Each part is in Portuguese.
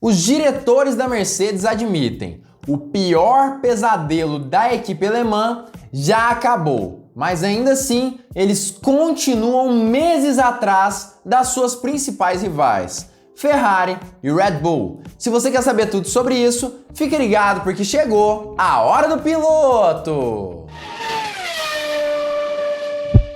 Os diretores da Mercedes admitem, o pior pesadelo da equipe alemã já acabou, mas ainda assim eles continuam meses atrás das suas principais rivais, Ferrari e Red Bull. Se você quer saber tudo sobre isso, fique ligado porque chegou a hora do piloto!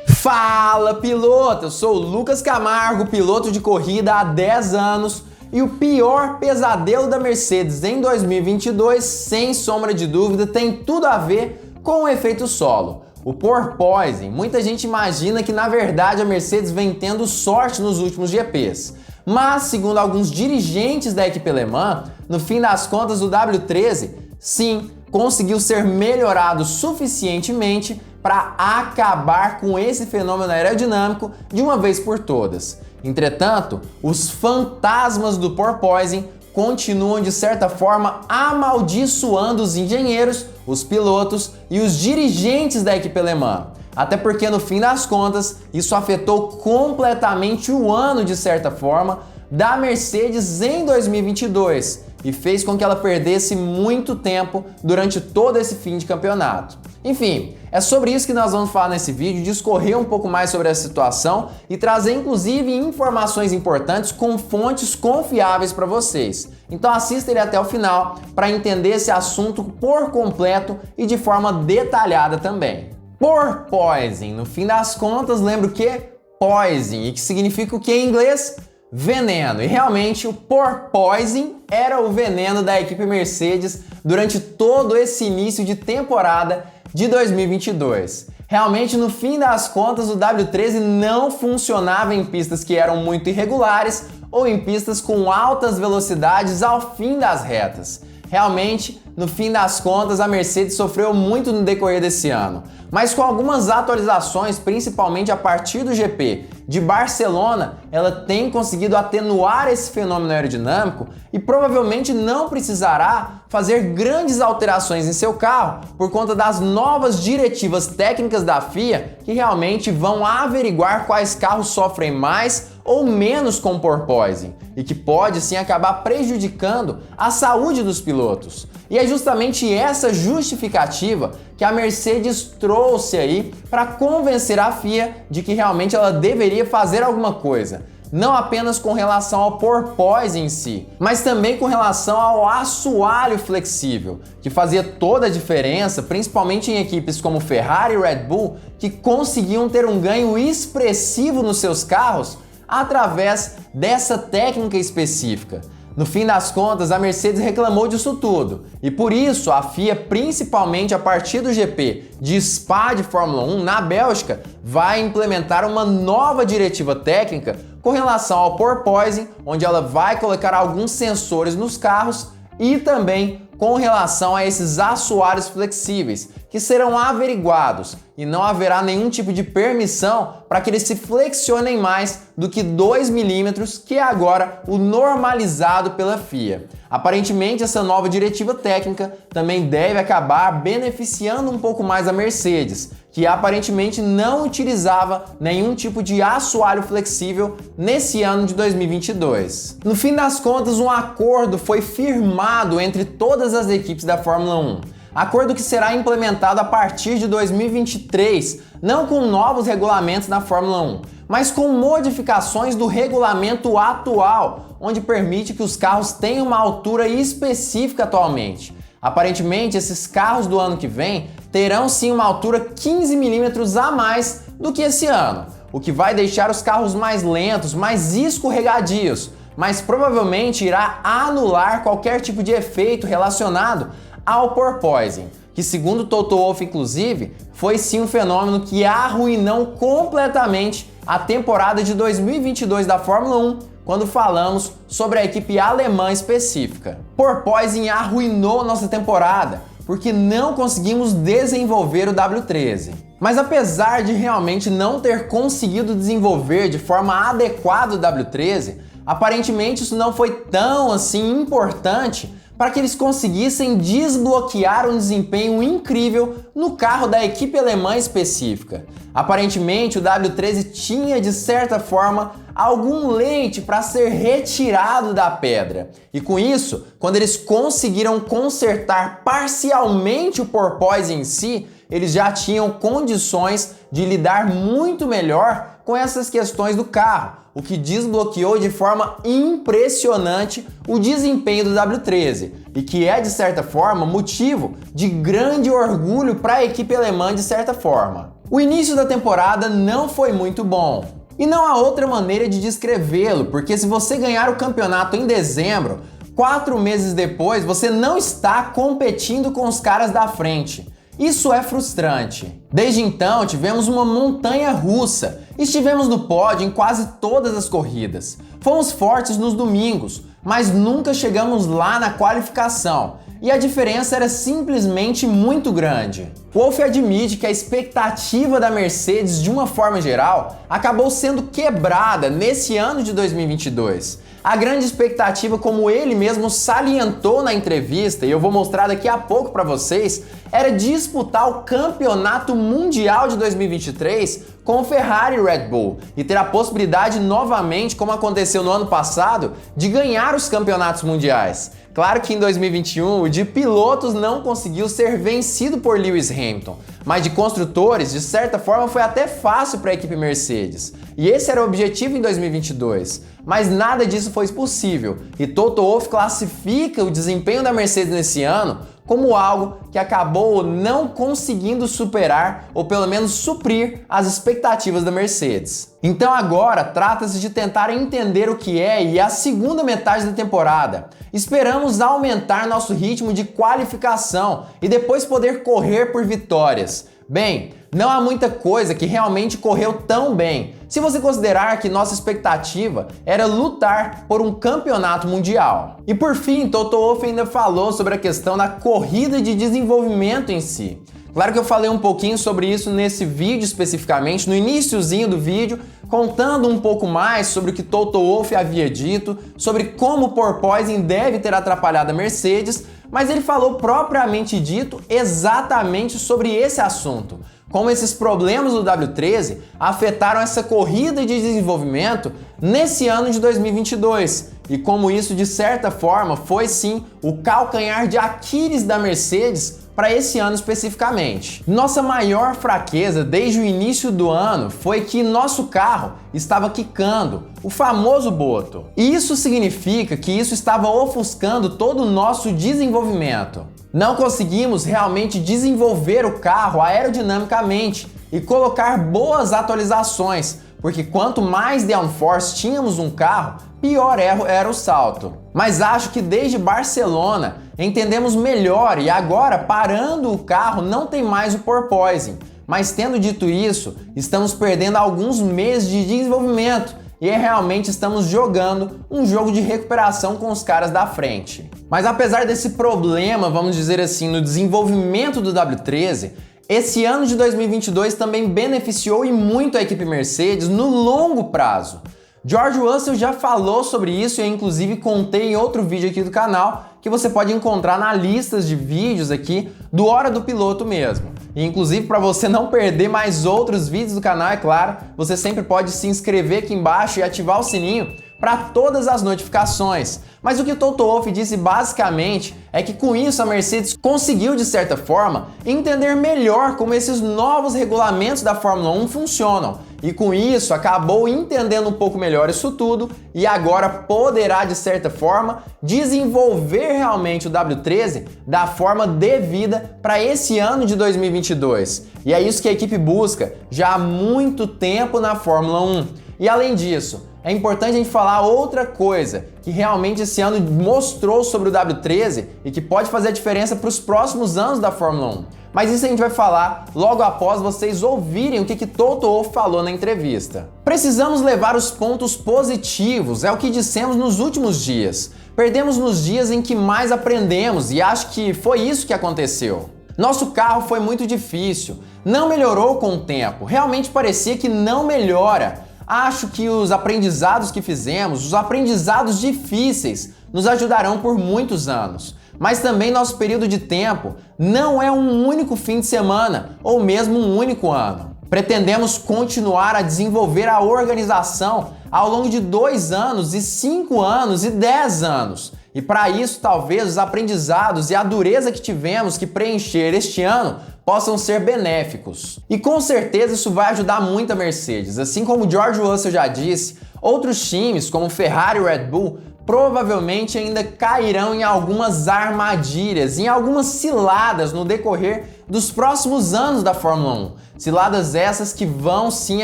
Fala piloto, eu sou o Lucas Camargo, piloto de corrida há 10 anos e o pior pesadelo da Mercedes em 2022, sem sombra de dúvida, tem tudo a ver com o efeito solo. O porpoising. Muita gente imagina que na verdade a Mercedes vem tendo sorte nos últimos GPs. Mas, segundo alguns dirigentes da equipe alemã, no fim das contas o W13, sim, conseguiu ser melhorado suficientemente para acabar com esse fenômeno aerodinâmico de uma vez por todas. Entretanto, os fantasmas do porpoising continuam de certa forma amaldiçoando os engenheiros, os pilotos e os dirigentes da equipe alemã. Até porque no fim das contas, isso afetou completamente o ano de certa forma da Mercedes em 2022 e fez com que ela perdesse muito tempo durante todo esse fim de campeonato. Enfim, é sobre isso que nós vamos falar nesse vídeo, discorrer um pouco mais sobre essa situação e trazer inclusive informações importantes com fontes confiáveis para vocês. Então assista ele até o final para entender esse assunto por completo e de forma detalhada também. Porpoising, no fim das contas, lembra o que? Poison, e que significa o que em inglês? Veneno. E realmente o porpoising era o veneno da equipe Mercedes durante todo esse início de temporada de 2022. Realmente, no fim das contas, o W13 não funcionava em pistas que eram muito irregulares ou em pistas com altas velocidades ao fim das retas. Realmente, no fim das contas, a Mercedes sofreu muito no decorrer desse ano, mas com algumas atualizações, principalmente a partir do GP de Barcelona, ela tem conseguido atenuar esse fenômeno aerodinâmico e provavelmente não precisará fazer grandes alterações em seu carro por conta das novas diretivas técnicas da FIA que realmente vão averiguar quais carros sofrem mais ou menos com porpoising e que pode sim acabar prejudicando a saúde dos pilotos. E é justamente essa justificativa que a Mercedes trouxe aí para convencer a FIA de que realmente ela deveria fazer alguma coisa. Não apenas com relação ao porpoising em si, mas também com relação ao assoalho flexível, que fazia toda a diferença, principalmente em equipes como Ferrari e Red Bull, que conseguiam ter um ganho expressivo nos seus carros através dessa técnica específica. No fim das contas, a Mercedes reclamou disso tudo e por isso a FIA, principalmente a partir do GP de Spa de Fórmula 1 na Bélgica, vai implementar uma nova diretiva técnica com relação ao porpoising, onde ela vai colocar alguns sensores nos carros e também com relação a esses assoalhos flexíveis, que serão averiguados e não haverá nenhum tipo de permissão para que eles se flexionem mais do que 2 milímetros, que é agora o normalizado pela FIA. Aparentemente, essa nova diretiva técnica também deve acabar beneficiando um pouco mais a Mercedes, que aparentemente não utilizava nenhum tipo de assoalho flexível nesse ano de 2022. No fim das contas, um acordo foi firmado entre todas as equipes da Fórmula 1. Acordo que será implementado a partir de 2023, não com novos regulamentos na Fórmula 1, mas com modificações do regulamento atual, onde permite que os carros tenham uma altura específica atualmente. Aparentemente, esses carros do ano que vem terão sim uma altura 15 milímetros a mais do que esse ano, o que vai deixar os carros mais lentos, mais escorregadios, mas provavelmente irá anular qualquer tipo de efeito relacionado ao porpoising, que segundo Toto Wolff inclusive, foi sim um fenômeno que arruinou completamente a temporada de 2022 da Fórmula 1, quando falamos sobre a equipe alemã específica. Porpoising arruinou nossa temporada, porque não conseguimos desenvolver o W13. Mas apesar de realmente não ter conseguido desenvolver de forma adequada o W13, aparentemente isso não foi tão assim importante para que eles conseguissem desbloquear um desempenho incrível no carro da equipe alemã específica. Aparentemente, o W13 tinha, de certa forma, algum leite para ser retirado da pedra. E com isso, quando eles conseguiram consertar parcialmente o porpoise em si, eles já tinham condições de lidar muito melhor com essas questões do carro, o que desbloqueou de forma impressionante o desempenho do W13 e que é, de certa forma, motivo de grande orgulho para a equipe alemã, de certa forma. O início da temporada não foi muito bom. E não há outra maneira de descrevê-lo, porque se você ganhar o campeonato em dezembro, 4 meses depois você não está competindo com os caras da frente. Isso é frustrante. Desde então, tivemos uma montanha russa. Estivemos no pódio em quase todas as corridas. Fomos fortes nos domingos, mas nunca chegamos lá na qualificação. E a diferença era simplesmente muito grande. Wolff admite que a expectativa da Mercedes, de uma forma geral, acabou sendo quebrada nesse ano de 2022. A grande expectativa, como ele mesmo salientou na entrevista, e eu vou mostrar daqui a pouco para vocês, era disputar o campeonato mundial de 2023 com o Ferrari e Red Bull e ter a possibilidade novamente, como aconteceu no ano passado, de ganhar os campeonatos mundiais. Claro que em 2021 o de pilotos não conseguiu ser vencido por Lewis Hamilton, mas de construtores, de certa forma, foi até fácil para a equipe Mercedes. E esse era o objetivo em 2022, mas nada disso foi possível. E Toto Wolff classifica o desempenho da Mercedes nesse ano como algo que acabou não conseguindo superar ou pelo menos suprir as expectativas da Mercedes. Então agora trata-se de tentar entender o que é e a segunda metade da temporada. Esperamos aumentar nosso ritmo de qualificação e depois poder correr por vitórias. Bem, não há muita coisa que realmente correu tão bem, se você considerar que nossa expectativa era lutar por um campeonato mundial. E por fim, Toto Wolff ainda falou sobre a questão da corrida de desenvolvimento em si. Claro que eu falei um pouquinho sobre isso nesse vídeo especificamente, no iniciozinho do vídeo, contando um pouco mais sobre o que Toto Wolff havia dito, sobre como o porpoising deve ter atrapalhado a Mercedes, mas ele falou propriamente dito exatamente sobre esse assunto. Como esses problemas do W13 afetaram essa corrida de desenvolvimento nesse ano de 2022 e como isso, de certa forma, foi sim o calcanhar de Aquiles da Mercedes para esse ano especificamente. Nossa maior fraqueza desde o início do ano foi que nosso carro estava quicando, o famoso boto. E isso significa que isso estava ofuscando todo o nosso desenvolvimento. Não conseguimos realmente desenvolver o carro aerodinamicamente e colocar boas atualizações, porque quanto mais downforce tínhamos um carro, pior era o salto. Mas acho que desde Barcelona entendemos melhor e agora, parando o carro, não tem mais o porpoising. Mas tendo dito isso, estamos perdendo alguns meses de desenvolvimento e realmente estamos jogando um jogo de recuperação com os caras da frente. Mas apesar desse problema, vamos dizer assim, no desenvolvimento do W13, esse ano de 2022 também beneficiou e muito a equipe Mercedes no longo prazo. George Russell já falou sobre isso e eu inclusive contei em outro vídeo aqui do canal que você pode encontrar na lista de vídeos aqui do Hora do Piloto mesmo. E inclusive para você não perder mais outros vídeos do canal, é claro, você sempre pode se inscrever aqui embaixo e ativar o sininho para todas as notificações. Mas o que o Toto Wolff disse basicamente é que com isso a Mercedes conseguiu, de certa forma, entender melhor como esses novos regulamentos da Fórmula 1 funcionam. E com isso acabou entendendo um pouco melhor isso tudo e agora poderá, de certa forma, desenvolver realmente o W13 da forma devida para esse ano de 2022. E é isso que a equipe busca já há muito tempo na Fórmula 1. E além disso, é importante a gente falar outra coisa que realmente esse ano mostrou sobre o W13 e que pode fazer a diferença para os próximos anos da Fórmula 1. Mas isso a gente vai falar logo após vocês ouvirem o que Toto Wolff falou na entrevista. Precisamos levar os pontos positivos, é o que dissemos nos últimos dias. Perdemos nos dias em que mais aprendemos e acho que foi isso que aconteceu. Nosso carro foi muito difícil, não melhorou com o tempo, realmente parecia que não melhora. acho que os aprendizados que fizemos, os aprendizados difíceis, nos ajudarão por muitos anos. Mas também nosso período de tempo não é um único fim de semana ou mesmo um único ano. Pretendemos continuar a desenvolver a organização ao longo de 2 anos, e 5 anos e 10 anos. E para isso, talvez os aprendizados e a dureza que tivemos que preencher este ano possam ser benéficos. E com certeza isso vai ajudar muito a Mercedes. Assim como George Russell já disse, outros times como Ferrari e Red Bull provavelmente ainda cairão em algumas armadilhas, em algumas ciladas no decorrer dos próximos anos da Fórmula 1. Ciladas essas que vão sim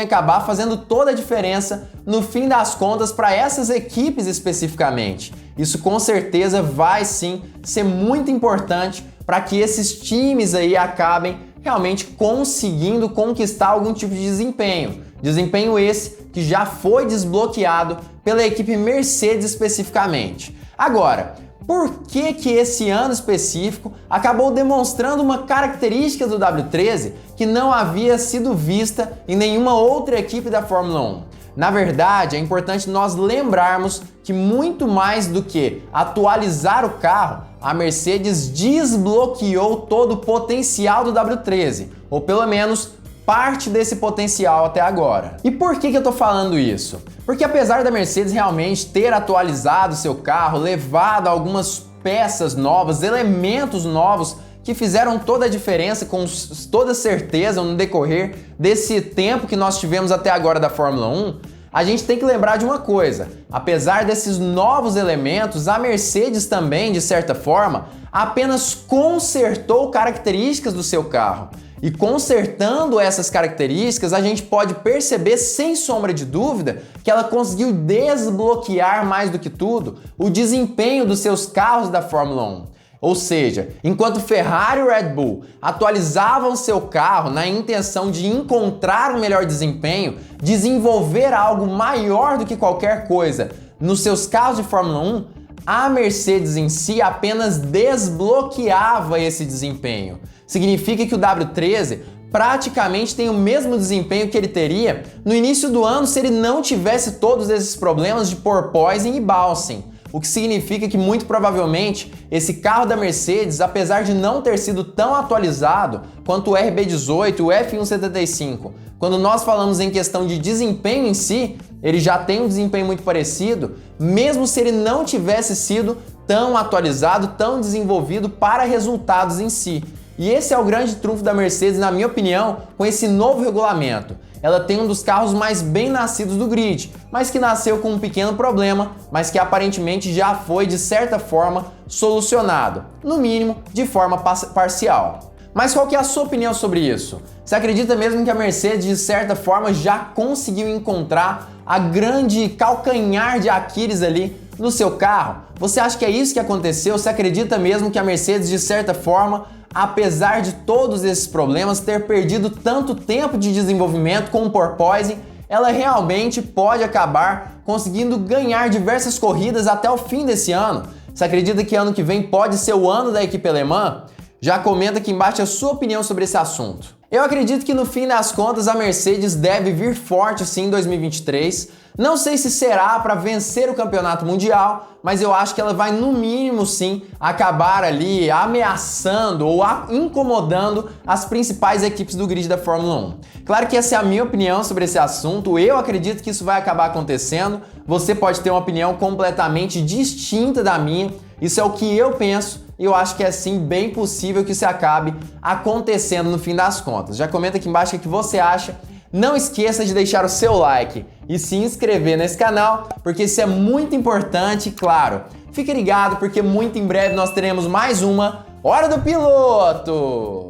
acabar fazendo toda a diferença no fim das contas para essas equipes especificamente. Isso com certeza vai sim ser muito importante para que esses times aí acabem realmente conseguindo conquistar algum tipo de desempenho. Desempenho esse que já foi desbloqueado pela equipe Mercedes especificamente. Agora, por que esse ano específico acabou demonstrando uma característica do W13 que não havia sido vista em nenhuma outra equipe da Fórmula 1? Na verdade, é importante nós lembrarmos que muito mais do que atualizar o carro, a Mercedes desbloqueou todo o potencial do W13, ou pelo menos parte desse potencial até agora. E por que eu tô falando isso? Porque apesar da Mercedes realmente ter atualizado seu carro, levado algumas peças novas, elementos novos que fizeram toda a diferença com toda certeza no decorrer desse tempo que nós tivemos até agora da Fórmula 1, a gente tem que lembrar de uma coisa: apesar desses novos elementos, a Mercedes também, de certa forma, apenas consertou características do seu carro. E consertando essas características, a gente pode perceber, sem sombra de dúvida, que ela conseguiu desbloquear mais do que tudo o desempenho dos seus carros da Fórmula 1. Ou seja, enquanto Ferrari e Red Bull atualizavam seu carro na intenção de encontrar um melhor desempenho, desenvolver algo maior do que qualquer coisa nos seus carros de Fórmula 1, a Mercedes em si apenas desbloqueava esse desempenho. Significa que o W13 praticamente tem o mesmo desempenho que ele teria no início do ano se ele não tivesse todos esses problemas de porpoising e bouncing. O que significa que muito provavelmente esse carro da Mercedes, apesar de não ter sido tão atualizado quanto o RB18 e o F175, quando nós falamos em questão de desempenho em si, ele já tem um desempenho muito parecido, mesmo se ele não tivesse sido tão atualizado, tão desenvolvido para resultados em si. E esse é o grande trunfo da Mercedes, na minha opinião, com esse novo regulamento. Ela tem um dos carros mais bem nascidos do grid, mas que nasceu com um pequeno problema, mas que aparentemente já foi, de certa forma, solucionado, no mínimo, de forma parcial. Mas qual que é a sua opinião sobre isso? Você acredita mesmo que a Mercedes, de certa forma, já conseguiu encontrar a grande calcanhar de Aquiles ali no seu carro? Você acha que é isso que aconteceu? Você acredita mesmo que a Mercedes, de certa forma, apesar de todos esses problemas, ter perdido tanto tempo de desenvolvimento com o porpoising, ela realmente pode acabar conseguindo ganhar diversas corridas até o fim desse ano? Você acredita que ano que vem pode ser o ano da equipe alemã? Já comenta aqui embaixo a sua opinião sobre esse assunto. Eu acredito que no fim das contas a Mercedes deve vir forte sim em 2023. Não sei se será para vencer o campeonato mundial, mas eu acho que ela vai no mínimo sim acabar ali ameaçando ou incomodando as principais equipes do grid da Fórmula 1. Claro que essa é a minha opinião sobre esse assunto, eu acredito que isso vai acabar acontecendo. Você pode ter uma opinião completamente distinta da minha, isso é o que eu penso. E eu acho que é sim bem possível que isso acabe acontecendo no fim das contas. Já comenta aqui embaixo o que você acha. Não esqueça de deixar o seu like e se inscrever nesse canal, porque isso é muito importante, claro. Fique ligado porque muito em breve nós teremos mais uma Hora do Piloto!